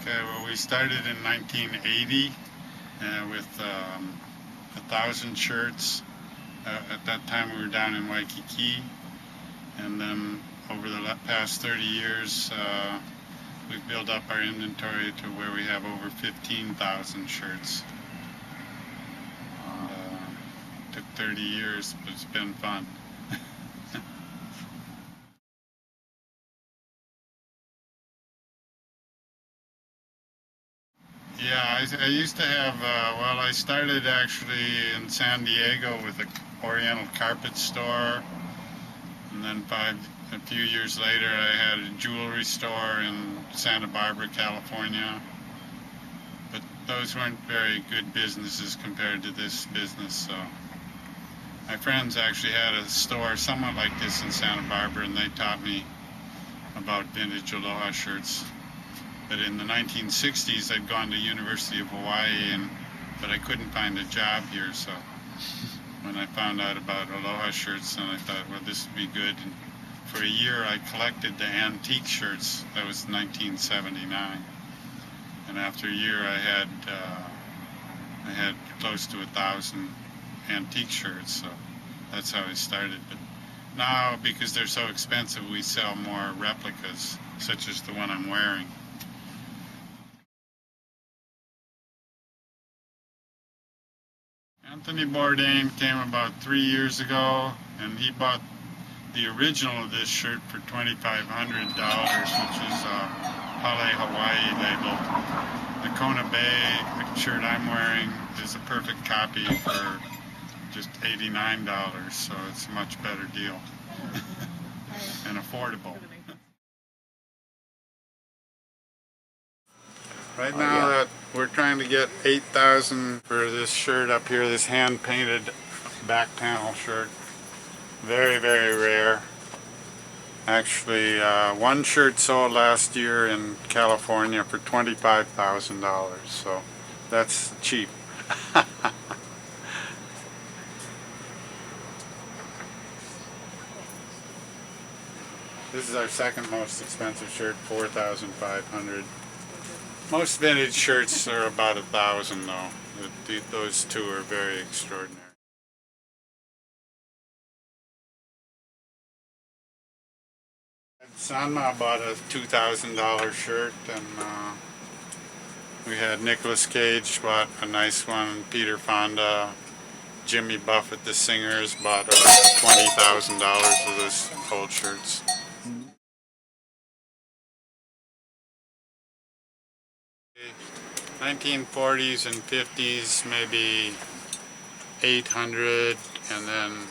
Well, we started in 1980 with 1,000 shirts. At that time we were down in Waikiki, and then over the past 30 years we've built up our inventory to where we have over 15,000 shirts. Took 30 years, but it's been fun. Yeah, I used to have, well, I started actually in San Diego with an Oriental carpet store, and then a few years later I had a jewelry store in Santa Barbara, California. But those weren't very good businesses compared to this business, so my friends actually had a store somewhat like this in Santa Barbara, and they taught me about vintage Aloha shirts. But in the 1960s, I'd gone to University of Hawaii, but I couldn't find a job here. So when I found out about Aloha shirts, then I thought, well, this would be good. And for a year, I collected the antique shirts. That was 1979. And after a year, I had close to 1,000 antique shirts. So that's how I started. But now, because they're so expensive, we sell more replicas, such as the one I'm wearing. Anthony Bourdain came about 3 years ago, and he bought the original of this shirt for $2,500, which is a Hawaii label. The Kona Bay shirt I'm wearing is a perfect copy for just $89, so it's a much better deal and affordable. Right now we're trying to get 8,000 for this shirt up here, this hand-painted back panel shirt. Very, very rare. Actually, one shirt sold last year in California for $25,000, so that's cheap. This is our second most expensive shirt, $4,500. Most vintage shirts are about $1,000 though. Those two are very extraordinary. Sanma bought a $2,000 shirt, and we had Nicolas Cage bought a nice one, Peter Fonda, Jimmy Buffett, the singers, bought $20,000 of those old shirts. 1940s and 50s, maybe 800, and then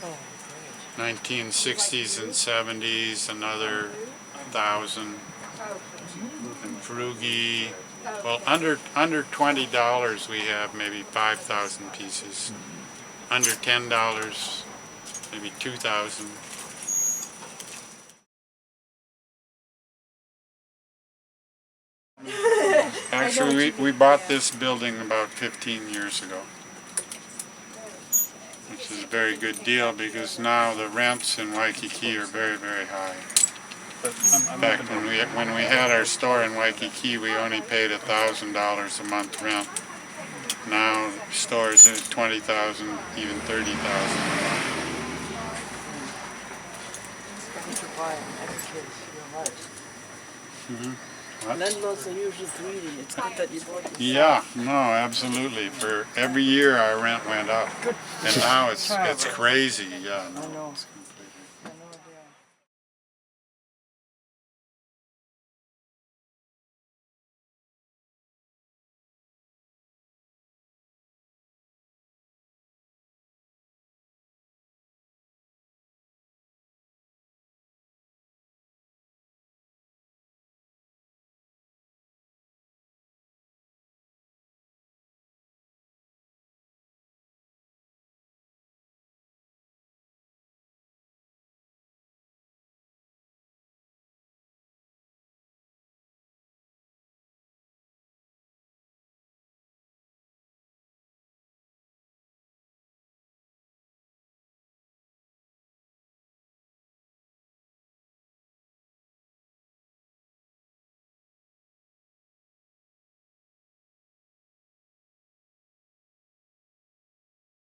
1960s and 70s, another 1,000. And Frugi, well, under $20 we have maybe 5,000 pieces. Under $10, maybe 2,000. Actually, we bought this building about 15 years ago, which is a very good deal because now the rents in Waikiki are very, very high. In fact, when we had our store in Waikiki, we only paid $1,000 a month rent. Now stores are $20,000, even $30,000 a month. Landlords are usually greedy. It's good that you bought it. Yeah, no, absolutely. For every year our rent went up, and now it's crazy. Yeah, no. I know.